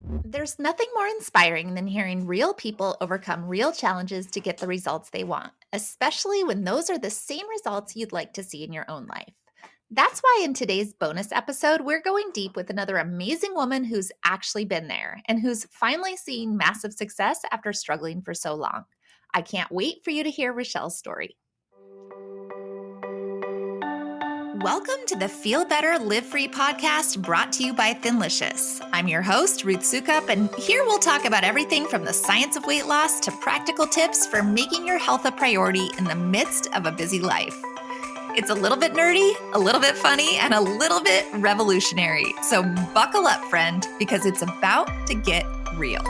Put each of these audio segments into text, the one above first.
There's nothing more inspiring than hearing real people overcome real challenges to get the results they want, especially when those are the same results you'd like to see in your own life. That's why in today's bonus episode, we're going deep with another amazing woman who's actually been there and who's finally seeing massive success after struggling for so long. I can't wait for you to hear Richelle's story. Welcome to the Feel Better, Live Free podcast brought to you by Thinlicious. I'm your host, Ruth Sukup, and here we'll talk about everything from the science of weight loss to practical tips for making your health a priority in the midst of a busy life. It's a little bit nerdy, a little bit funny, and a little bit revolutionary. So buckle up, friend, because it's about to get real.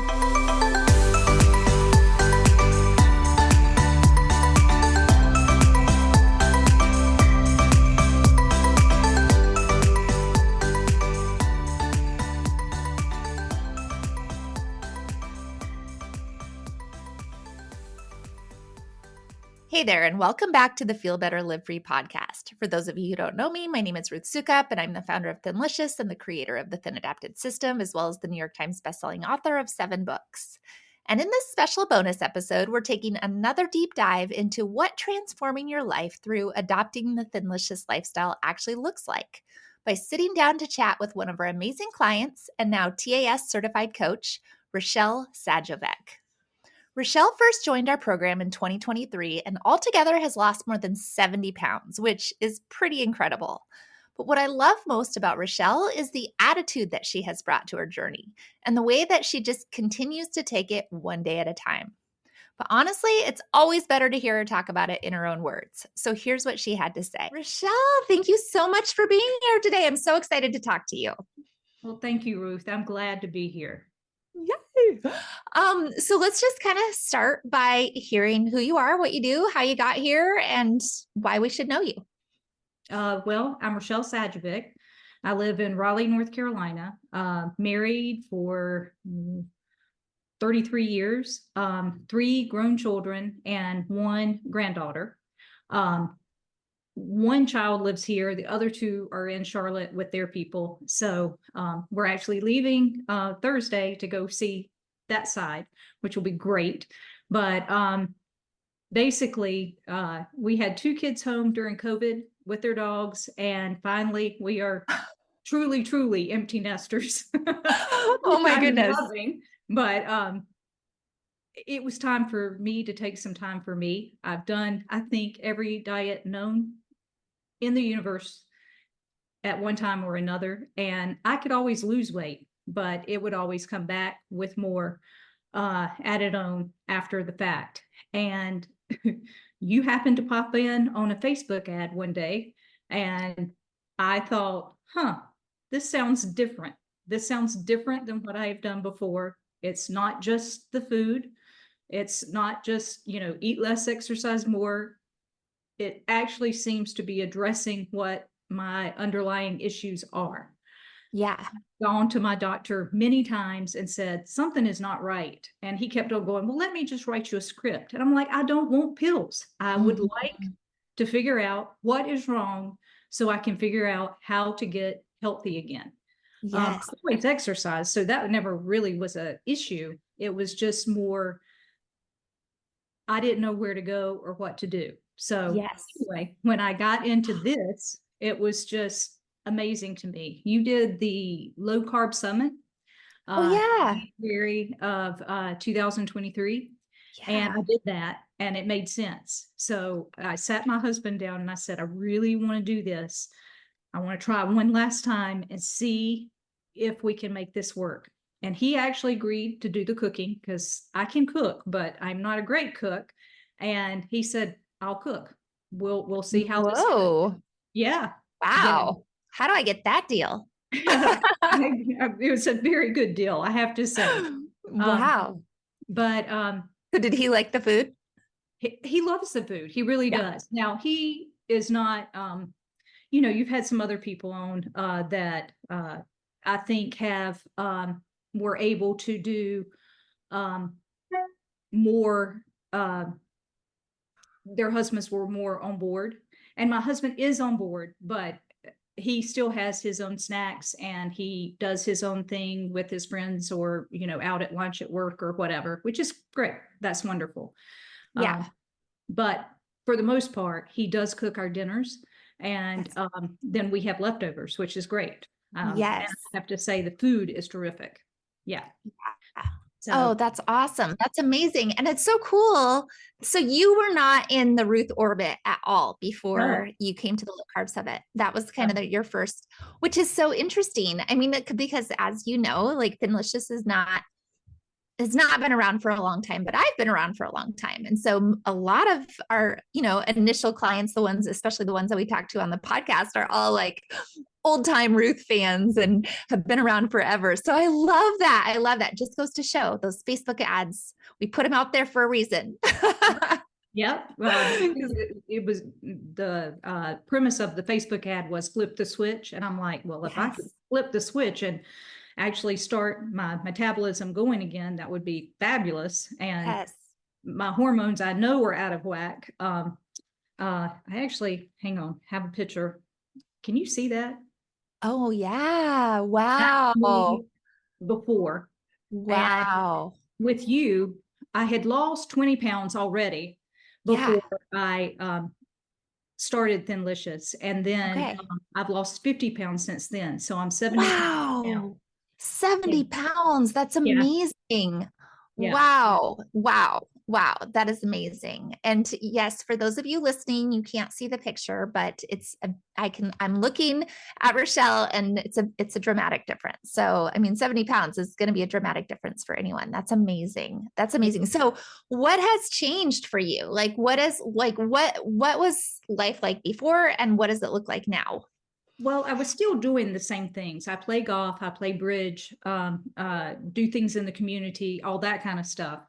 Hey there, and welcome back to the Feel Better, Live Free podcast. For those of you who don't know me, my name is Ruth Sukup, and I'm the founder of Thinlicious and the creator of the Thin Adapted System, as well as the New York Times bestselling author of 7 books. And in this special bonus episode, we're taking another deep dive into what transforming your life through adopting the Thinlicious lifestyle actually looks like by sitting down to chat with one of our amazing clients and now TAS certified coach, Richelle Sajovec. Richelle first joined our program in 2023 and altogether has lost more than 70 pounds, which is pretty incredible. But what I love most about Richelle is the attitude that she has brought to her journey and the way that she just continues to take it one day at a time. But honestly, it's always better to hear her talk about it in her own words. So here's what she had to say. Richelle, thank you so much for being here today. I'm so excited to talk to you. Well, thank you, Ruth. I'm glad to be here. Yay. So let's just kind of start by hearing who you are, what you do, how you got here, and why we should know you. Well, I'm Richelle Sajovec. I live in Raleigh, North Carolina, married for 33 years, 3 grown children and 1 granddaughter. One child lives here. The other 2 are in Charlotte with their people. So we're actually leaving Thursday to go see that side, which will be great. But basically, we had 2 kids home during COVID with their dogs. And finally, we are truly empty nesters. Oh my goodness. But it was time for me to take some time for me. I've done, I think, every diet known in the universe at one time or another, and I could always lose weight, but it would always come back with more added on after the fact. And you happened to pop in on a Facebook ad one day, and I thought, this sounds different. This sounds different than what I've done before. It's not just the food. It's not just, eat less, exercise more. It actually seems to be addressing what my underlying issues are. Yeah. I've gone to my doctor many times and said, something is not right. And he kept on going, well, let me just write you a script. And I'm like, I don't want pills. I would like to figure out what is wrong so I can figure out how to get healthy again. Yes. I always exercise, so that never really was an issue. It was just more, I didn't know where to go or what to do. So Yes. anyway, when I got into this, it was just amazing to me. You did the low carb summit. Oh yeah. January of 2023. Yeah. And I did that and it made sense. So I sat my husband down and I said, I really want to do this. I want to try one last time and see if we can make this work. And he actually agreed to do the cooking because I can cook, but I'm not a great cook. And he said, I'll cook. We'll see how this goes. Whoa. Yeah. Wow. How do I get that deal? It was a very good deal, I have to say. Wow. But So did he like the food? he loves the food. He really does. Now he is not, you've had some other people on that I think have were able to do more. Their husbands were more on board, and my husband is on board, but he still has his own snacks and he does his own thing with his friends or, out at lunch at work or whatever, which is great. That's wonderful. Yeah. But for the most part, he does cook our dinners, and then we have leftovers, which is great. And I Yes. have to say the food is terrific. Yeah. Yeah. Oh, So that's awesome. That's amazing. And it's so cool. So you were not in the Ruth orbit at all before no, you came to the low carb summit. That was kind of no. your first, which is so interesting. I mean, because as you know, like Thinlicious is not has not been around for a long time, but I've been around for a long time. And so a lot of our, initial clients, the ones, especially the ones that we talked to on the podcast, are all like old time Ruth fans and have been around forever. So I love that. I love that. Just goes to show those Facebook ads, we put them out there for a reason. Yep. It was the premise of the Facebook ad was flip the switch. And I'm like, well, if I could Yes. flip the switch and actually start my metabolism going again, that would be fabulous. And Yes. my hormones I know are out of whack. I actually, hang on, have a picture. Can you see that? Oh yeah. That's Wow. me before. And Wow. with you, I had lost 20 pounds already Yeah. before I started Thinlicious. And then Okay. I've lost 50 pounds since then. So I'm 70 pounds now. Wow. 70 Yeah. pounds. That's Yeah. amazing. Yeah. Wow. Wow. Wow. That is amazing. And yes, for those of you listening, you can't see the picture, but I'm looking at Richelle and it's a dramatic difference. So, I mean, 70 pounds is going to be a dramatic difference for anyone. That's amazing. That's amazing. So what has changed for you? Like, what was life like before and what does it look like now? Well, I was still doing the same things. I play golf, I play bridge, do things in the community, all that kind of stuff.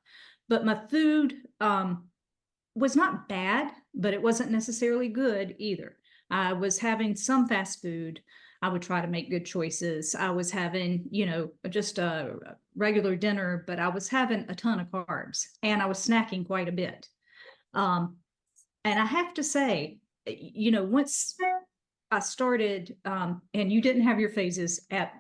But my food was not bad, but it wasn't necessarily good either. I was having some fast food. I would try to make good choices. I was having, just a regular dinner, but I was having a ton of carbs and I was snacking quite a bit. Um, and I have to say, once I started, and you didn't have your phases at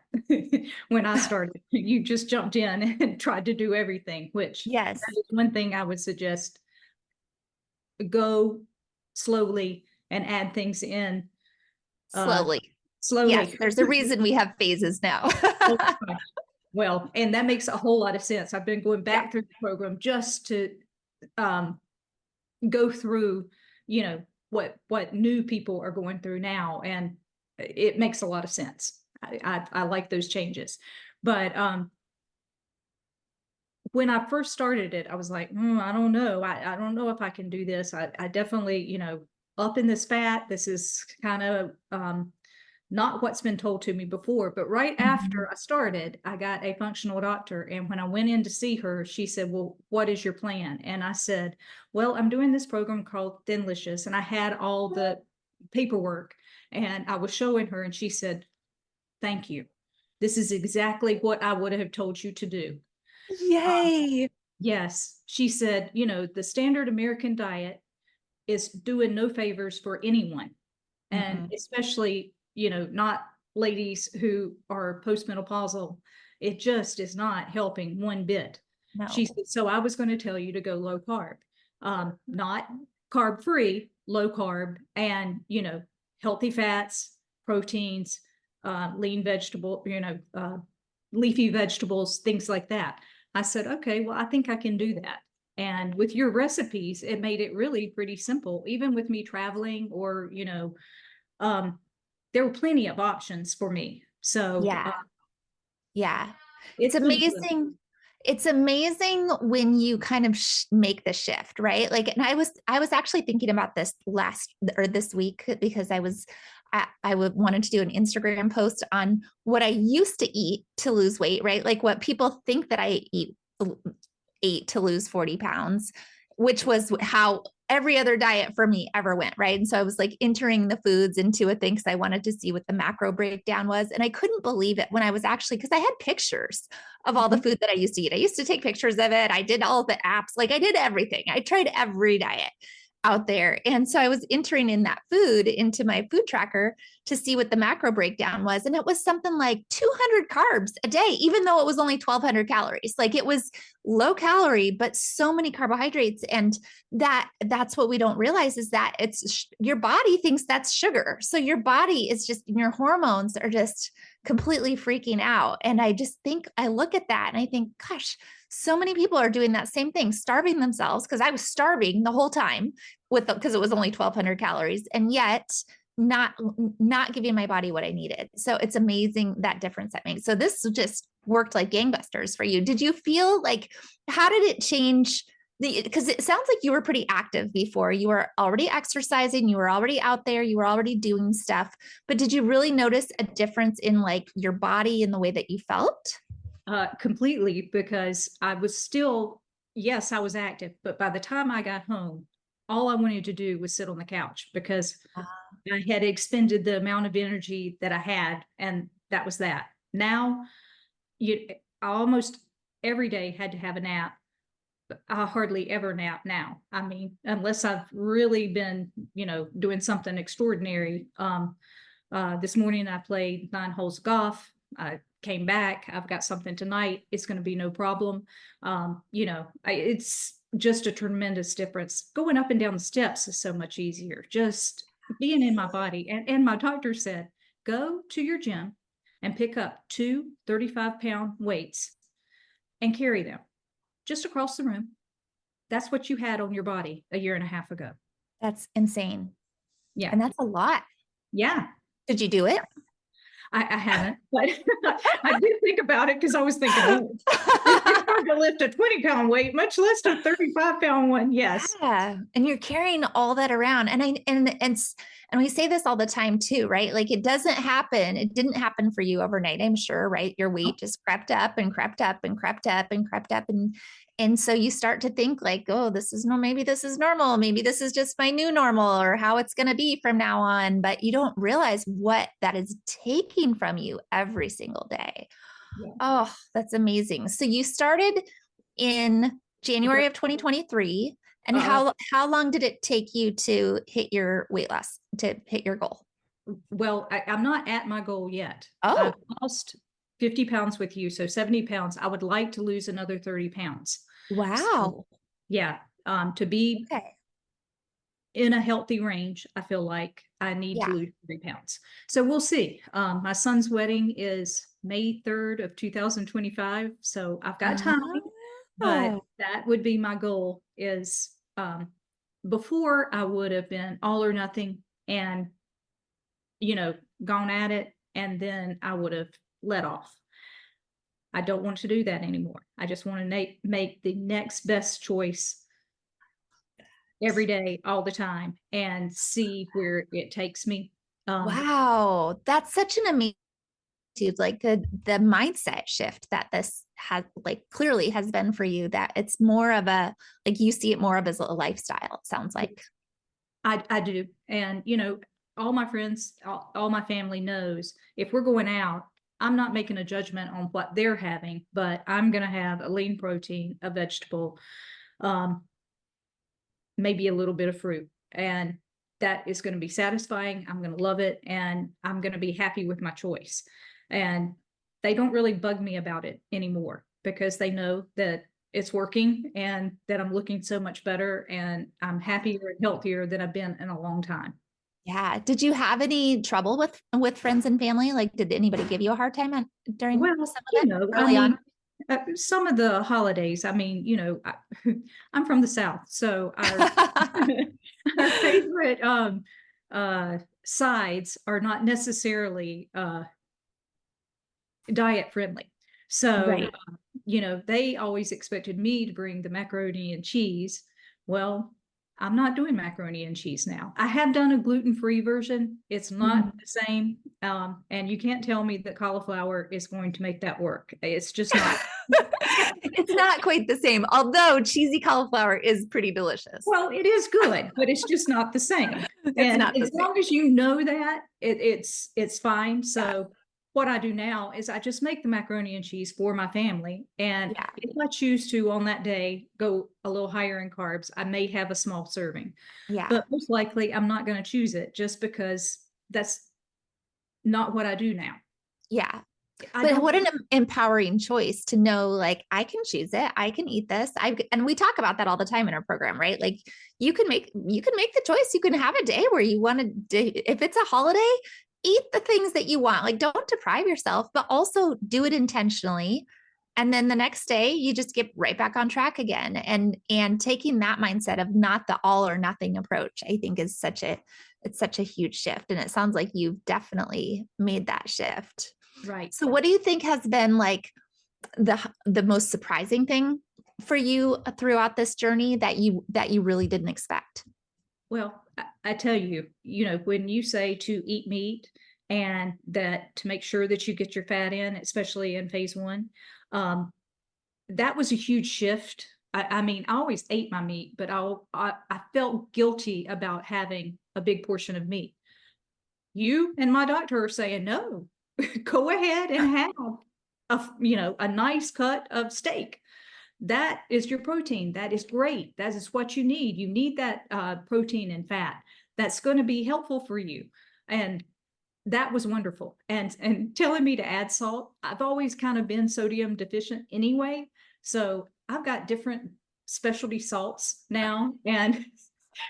when I started. You just jumped in and tried to do everything, which Yes. that is one thing I would suggest. Go slowly and add things in Slowly. Yes, slowly. there's a reason we have phases now. Well, and that makes a whole lot of sense. I've been going Yeah. back through the program just to go through, what new people are going through now, and it makes a lot of sense. I like those changes, but when I first started it, I was like, I don't know. I don't know if I can do this. I definitely, up in this fat. This is kind of not what's been told to me before. But right Mhm. after I started, I got a functional doctor. And when I went in to see her, she said, well, what is your plan? And I said, well, I'm doing this program called Thinlicious. And I had all the paperwork and I was showing her, and she said, thank you. This is exactly what I would have told you to do. Yay. Yes, she said, the standard American diet is doing no favors for anyone. And Mm-mm. especially, not ladies who are postmenopausal. It just is not helping one bit. She No. said, so I was going to tell you to go low carb, not carb free, low carb, and, healthy fats, proteins, lean vegetable, leafy vegetables, things like that. I said, okay, well, I think I can do that. And with your recipes, it made it really pretty simple, even with me traveling or, um, there were plenty of options for me. So Yeah. Yeah. It's it's been good. amazing. It's amazing when you kind of make the shift, right? Like, and I was actually thinking about this this week because I wanted to do an Instagram post on what I used to eat to lose weight, right? Like what people think that I ate to lose 40 pounds, which was how every other diet for me ever went, right? And so I was like entering the foods into a thing because I wanted to see what the macro breakdown was. And I couldn't believe it when I was actually, because I had pictures of all the Mhm. food that I used to eat. I used to take pictures of it. I did all the apps, like I did everything. I tried every diet. out there. And so I was entering in that food into my food tracker to see what the macro breakdown was. And it was something like 200 carbs a day, even though it was only 1,200 calories. Like it was low calorie, but so many carbohydrates. And that's what we don't realize is that it's your body thinks that's sugar. So your body is just, your hormones are just completely freaking out. And I just think, I look at that and I think, gosh, so many people are doing that same thing, starving themselves, because I was starving the whole time because it was only 1,200 calories, and yet not giving my body what I needed. So it's amazing that difference that makes. So this just worked like gangbusters for you. Did you feel like, how did it change because it sounds like you were pretty active before. You were already exercising, you were already out there, you were already doing stuff, but did you really notice a difference in like your body and the way that you felt? Completely, because I was still, yes, I was active, but by the time I got home, all I wanted to do was sit on the couch because I had expended the amount of energy that I had, and that was that. Now, I almost every day had to have a nap. I hardly ever nap now. I mean, unless I've really been, doing something extraordinary. This morning I played 9 holes of golf. I came back. I've got something tonight. It's going to be no problem. It's just a tremendous difference. Going up and down the steps is so much easier. Just being in my body. And my doctor said, go to your gym and pick up 2 35-pound weights and carry them just across the room. That's what you had on your body a year and a half ago. That's insane. Yeah. And that's a lot. Yeah. Did you do it? I haven't, but I did think about it because I was thinking, oh, it's hard to lift a 20-pound weight, much less a 35-pound one. Yes. Yeah. And you're carrying all that around. And we say this all the time too, right? Like it doesn't happen. It didn't happen for you overnight, I'm sure, right? Your weight just crept up and crept up and crept up and crept up. And so you start to think like, oh, maybe this is normal. Maybe this is just my new normal or how it's going to be from now on. But you don't realize what that is taking from you every single day. Yeah. Oh, that's amazing. So you started in January of 2023. And how long did it take you to hit your weight loss, to hit your goal? Well, I'm not at my goal yet. Oh. I've lost 50 pounds with you. So 70 pounds. I would like to lose another 30 pounds. Wow. So, yeah. To be in a healthy range, I feel like I need to lose 30 pounds. So we'll see. My son's wedding is May 3rd of 2025. So I've got time, but that would be my goal is, before I would have been all or nothing and, gone at it, and then I would have let off. I don't want to do that anymore. I just want to make the next best choice every day, all the time, and see where it takes me. Wow. That's such an amazing, like the mindset shift that this has clearly has been for you, that it's more of a, you see it more of as a lifestyle, it sounds like. I do. And, all my friends, all my family knows if we're going out, I'm not making a judgment on what they're having, but I'm going to have a lean protein, a vegetable, maybe a little bit of fruit. And that is going to be satisfying. I'm going to love it. And I'm going to be happy with my choice. And they don't really bug me about it anymore because they know that it's working and that I'm looking so much better and I'm happier and healthier than I've been in a long time. Yeah. Did you have any trouble with friends and family? Like, did anybody give you a hard time during early on? Some of the holidays, I'm from the South, so our favorite sides are not necessarily diet friendly. So, they always expected me to bring the macaroni and cheese. Well, I'm not doing macaroni and cheese now. I have done a gluten-free version. It's not the same. And you can't tell me that cauliflower is going to make that work. It's just not. It's not quite the same, although cheesy cauliflower is pretty delicious. Well, it is good, but it's just not the same. And as long as you know that, it's fine. So what I do now is I just make the macaroni and cheese for my family. And Yeah. if I choose to on that day go a little higher in carbs, I may have a small serving. Yeah. But most likely I'm not going to choose it just because that's not what I do now. Yeah. I But don't, what an empowering choice to know, like, I can choose it. I can eat this. And we talk about that all the time in our program, right? Like you can make the choice. You can have a day where you want to, if it's a holiday, eat the things that you want. Like, don't deprive yourself, but also do it intentionally. And then the next day you just get right back on track again. And taking that mindset of not the all or nothing approach, I think is it's such a huge shift. And it sounds like you've definitely made that shift. right. So what do you think has been like the most surprising thing for you throughout this journey that you really didn't expect? Well, I tell you, when you say to eat meat and that to make sure that you get your fat in, especially in phase one, um, that was a huge shift. I mean, I always ate my meat, but I felt guilty about having a big portion of meat. You and my doctor are saying, no, go ahead and have a nice cut of steak. That is your protein. That is great. That is what you need. You need that protein and fat. That's going to be helpful for you. And that was wonderful. And telling me to add salt, I've always kind of been sodium deficient anyway. So I've got different specialty salts now. And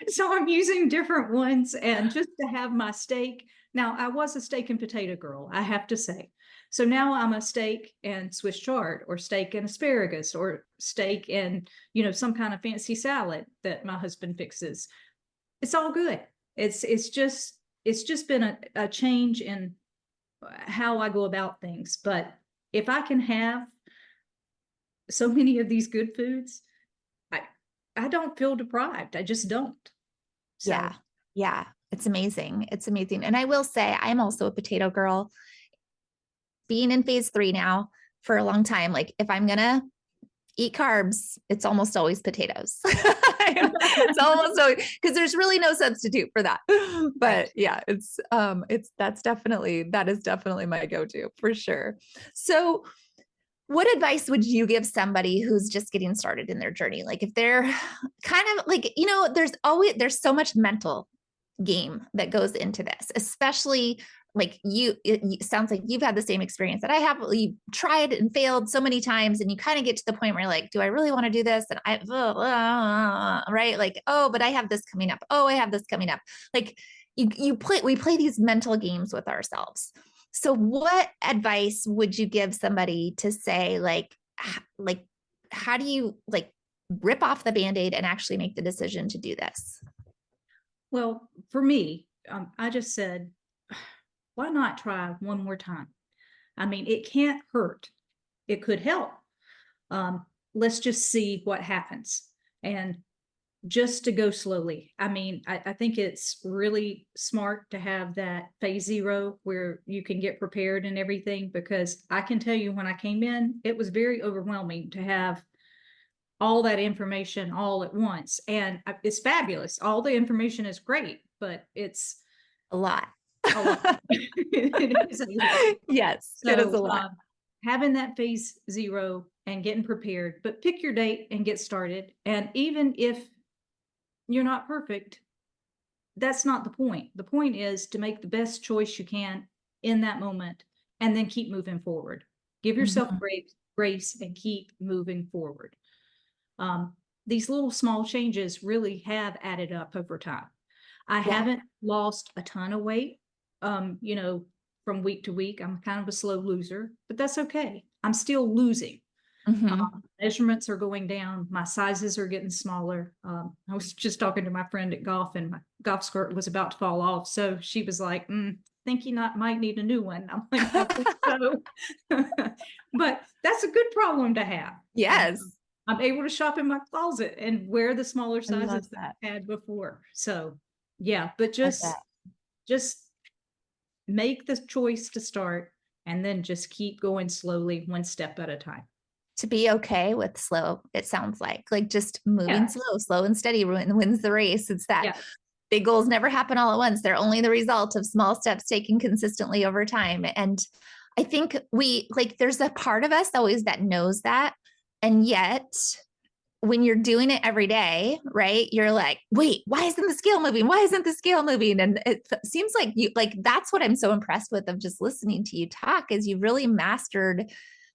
so I'm using different ones. And just to have my steak. Now, I was a steak and potato girl, I have to say. So now I'm a steak and Swiss chard, or steak and asparagus, or steak and, some kind of fancy salad that my husband fixes. It's all good. It's just been a change in how I go about things. But if I can have so many of these good foods, I don't feel deprived. I just don't. So Yeah. Yeah. It's amazing. It's amazing. And I will say I'm also a potato girl. Being in phase 3 now for a long time, like if I'm gonna eat carbs, it's almost always potatoes. It's almost always because there's really no substitute for that. But right. yeah, that is definitely my go-to for sure. So what advice would you give somebody who's just getting started in their journey? Like if they're kind of like, there's so much mental game that goes into this, especially like it sounds like you've had the same experience that I have. You tried and failed so many times, and you kind of get to the point where you're like, do I really want to do this? And right. Like, oh, but I have this coming up. Oh, I have this coming up. Like we play these mental games with ourselves. So what advice would you give somebody to say, like, how do you like rip off the Band-Aid and actually make the decision to do this? Well, for me, I just said, why not try one more time? I mean, it can't hurt. It could help. Let's just see what happens. And just to go slowly. I mean, I think it's really smart to have that phase 0 where you can get prepared and everything, because I can tell you when I came in, it was very overwhelming to have all that information all at once. And it's fabulous. All the information is great, but it's A lot. a lot. It is a lot. Yes, it is a lot. Having that phase 0 and getting prepared, but pick your date and get started. And even if you're not perfect, that's not the point. The point is to make the best choice you can in that moment and then keep moving forward. Give yourself Mhm. grace and keep moving forward. These little small changes really have added up over time. I Yeah. haven't lost a ton of weight, from week to week. I'm kind of a slow loser, but that's okay. I'm still losing. Mhm. Measurements are going down. My sizes are getting smaller. I was just talking to my friend at golf, and my golf skirt was about to fall off. So she was like, think you might need a new one. I'm like, I think so. But that's a good problem to have. Yes. I'm able to shop in my closet and wear the smaller I love sizes that that. I had before. So yeah, but Love that. just make the choice to start and then just keep going slowly, one step at a time. To be okay with slow, it sounds like just moving Yeah. slow and steady wins the race. It's that Yeah. big goals never happen all at once. They're only the result of small steps taken consistently over time. And I think there's a part of us always that knows that. And yet, when you're doing it every day, right, you're like, wait, why isn't the scale moving? Why isn't the scale moving? And it seems like that's what I'm so impressed with of just listening to you talk is you really mastered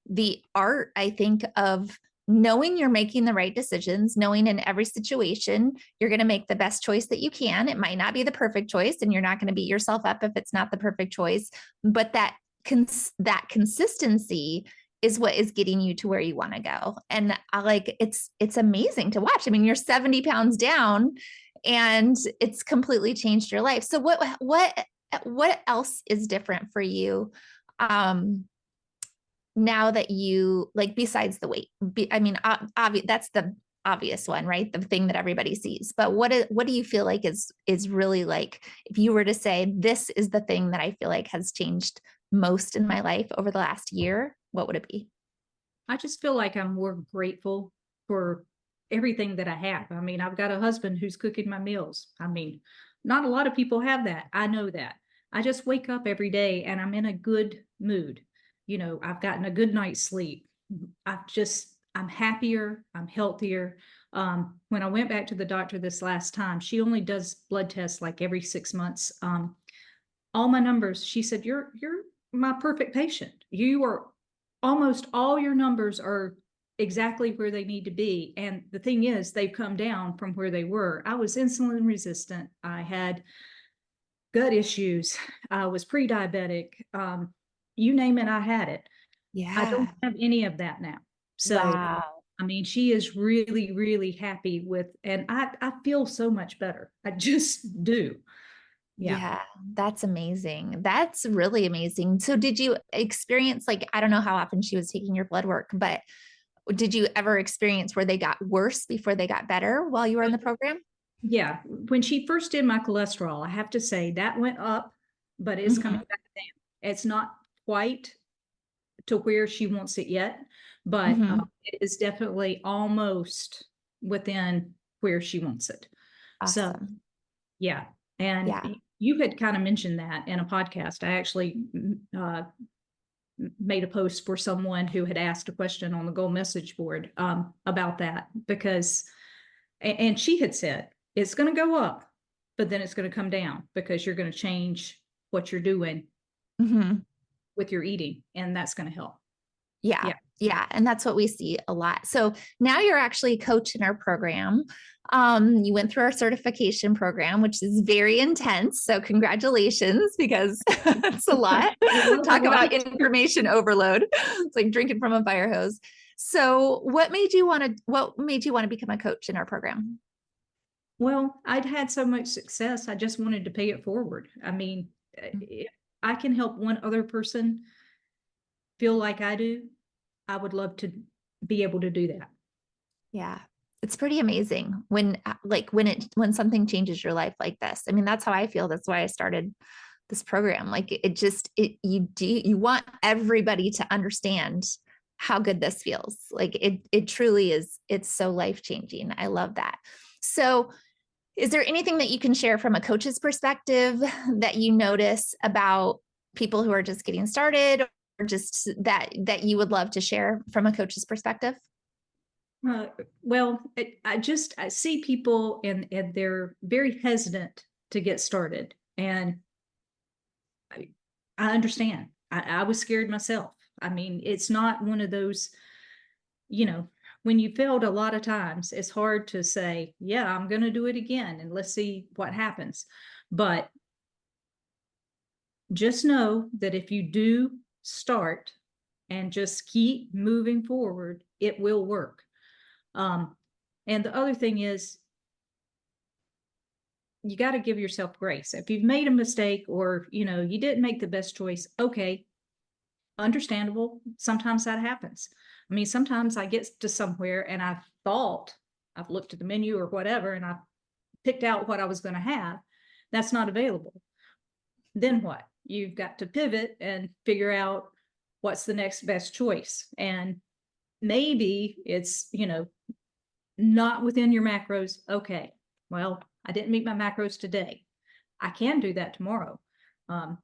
the art, I think, of knowing you're making the right decisions, knowing in every situation you're going to make the best choice that you can. It might not be the perfect choice, and you're not going to beat yourself up if it's not the perfect choice, but that consistency is what is getting you to where you want to go. And it's amazing to watch. I mean, you're 70 pounds down and it's completely changed your life. So what else is different for you? Now that you besides the weight, that's the obvious one, right? The thing that everybody sees. But what do you feel like is really if you were to say, this is the thing that I feel like has changed most in my life over the last year, what would it be? I just feel like I'm more grateful for everything that I have. I mean, I've got a husband who's cooking my meals. I mean, not a lot of people have that. I know that. I just wake up every day and I'm in a good mood. I've gotten a good night's sleep. I'm happier, I'm healthier. When I went back to the doctor this last time, she only does blood tests like every 6 months. All my numbers, she said, you're my perfect patient. You are almost all your numbers are exactly where they need to be. And the thing is, they've come down from where they were. I was insulin resistant. I had gut issues. I was pre-diabetic. You name it, I had it. I don't Yeah. have any of that now. So, Wow. I mean, she is really, really happy with, and I feel so much better. I just do. Yeah. Yeah, that's amazing. That's really amazing. So did you experience I don't know how often she was taking your blood work, but did you ever experience where they got worse before they got better while you were in the program? Yeah. When she first did my cholesterol, I have to say that went up, but it's coming Mhm. back down. It's not quite to where she wants it yet, but Mhm. it is definitely almost within where she wants it. So, Awesome. yeah. And Yeah. you had kind of mentioned that in a podcast. I actually made a post for someone who had asked a question on the goal message board about that because, and she had said, it's going to go up, but then it's going to come down because you're going to change what you're doing Mhm. with your eating, and that's going to help. Yeah. Yeah. Yeah. And that's what we see a lot. So now you're actually a coach in our program. You went through our certification program, which is very intense. So congratulations, because it's a lot. It was a Talk about lot. information overload. It's like drinking from a fire hose. So what made you want to become a coach in our program? Well, I'd had so much success, I just wanted to pay it forward. I mean, if I can help one other person feel like I do, I would love to be able to do that. Yeah. It's pretty amazing when something changes your life like this. I mean, that's how I feel. That's why I started this program. You want everybody to understand how good this feels. It truly is. It's so life-changing. I love that. So, is there anything that you can share from a coach's perspective that you notice about people who are just getting started, or just that you would love to share from a coach's perspective? Uh, well, I see people and they're very hesitant to get started, and I, I understand. I was scared myself. I mean, it's not one of those, you know, when you failed a lot of times, it's hard to say, yeah, I'm going to do it again and let's see what happens. But just know that if you do start and just keep moving forward, it will work. Um, and the other thing is, you got to give yourself grace. If you've made a mistake or, you didn't make the best choice, okay, understandable. Sometimes that happens. I mean, sometimes I get to somewhere and I've looked at the menu or whatever and I've picked out what I was going to have. That's not available. Then what? You've got to pivot and figure out what's the next best choice. And maybe it's, not within your macros. Okay, well, I didn't meet my macros today. I can do that tomorrow. Um,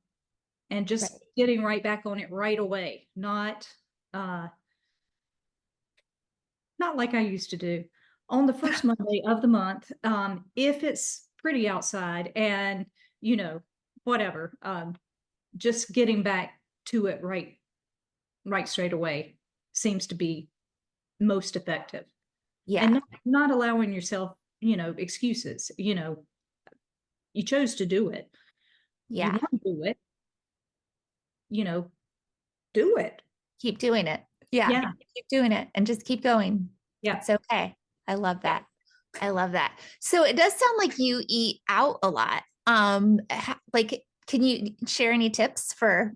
and just Right. getting right back on it right away. Not like I used to do. On the first Monday of the month, if it's pretty outside and, you know, whatever, just getting back to it right straight away seems to be most effective. And Yeah. not allowing yourself, excuses. You chose to do it. You Yeah. want to do it, you know, do it. Keep doing it. Yeah. Yeah. Keep doing it and just keep going. Yeah. It's okay. I love that. I love that. So it does sound like you eat out a lot. Like, can you share any tips for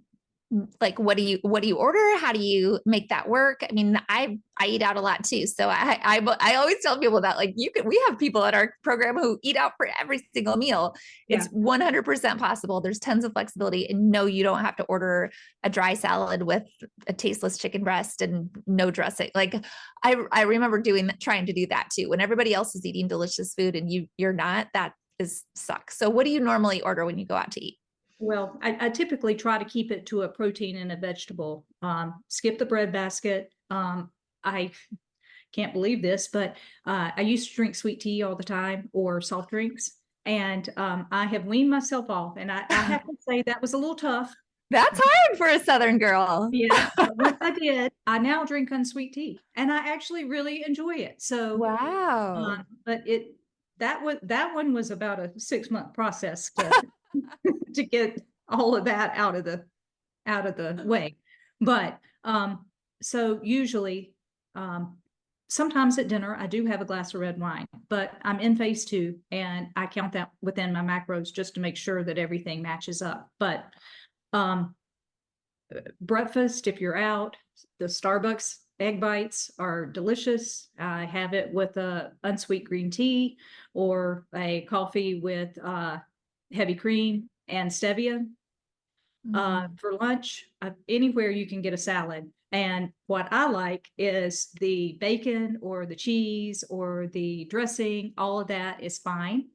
like what do you order? How do you make that work? I mean, I eat out a lot too. So I always tell people that like we have people at our program who eat out for every single meal. Yeah. It's 100% possible. There's tons of flexibility, and no, you don't have to order a dry salad with a tasteless chicken breast and no dressing. Like I remember trying to do that too. When everybody else is eating delicious food and you're not, that is sucks. So what do you normally order when you go out to eat? Well, I typically try to keep it to a protein and a vegetable. Skip the bread basket. I can't believe this, but I used to drink sweet tea all the time or soft drinks. And I have weaned myself off. And I have to say that was a little tough. That's hard for a Southern girl. Yes, but once I did, I now drink unsweet tea, and I actually really enjoy it. So, Wow. but that one was about a 6-month process to to get all of that out of the way. But so usually, sometimes at dinner I do have a glass of red wine, but I'm in phase 2, and I count that within my macros just to make sure that everything matches up. But um, breakfast, if you're out, the Starbucks egg bites are delicious. I have it with a unsweet green tea or a coffee with heavy cream and stevia. Mm, For lunch, anywhere you can get a salad. And what I like is the bacon or the cheese or the dressing, all of that is fine.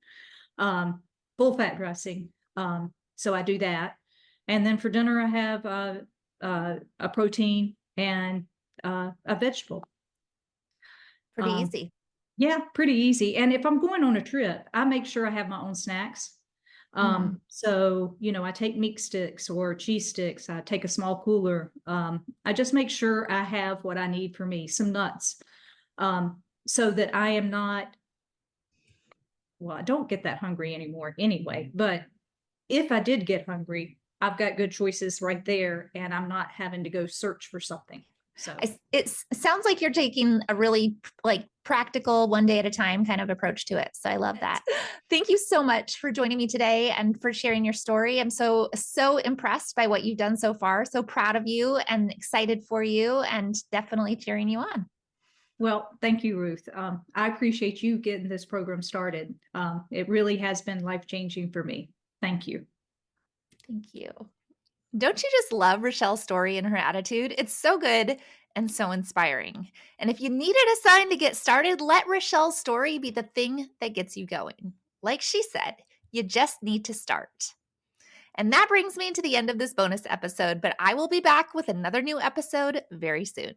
Full fat dressing. So I do that. And then for dinner, I have a protein and a vegetable. pretty Um, easy. yeah, pretty easy. And if I'm going on a trip, I make sure I have my own snacks. Mm. So, I take meat sticks or cheese sticks. I take a small cooler. I just make sure I have what I need for me, some nuts, so that I am not, well, I don't get that hungry anymore anyway. But if I did get hungry, I've got good choices right there, and I'm not having to go search for something. So, It sounds like you're taking a really like practical one day at a time kind of approach to it. So I love that. Thank you so much for joining me today and for sharing your story. I'm so impressed by what you've done so far. So proud of you and excited for you and definitely cheering you on. well, thank you, Ruth. I appreciate you getting this program started. It really has been life-changing for me. Thank you. Thank you. Don't you just love Richelle's story and her attitude? It's so good and so inspiring. And if you needed a sign to get started, let Richelle's story be the thing that gets you going. Like she said, you just need to start. And that brings me to the end of this bonus episode, but I will be back with another new episode very soon.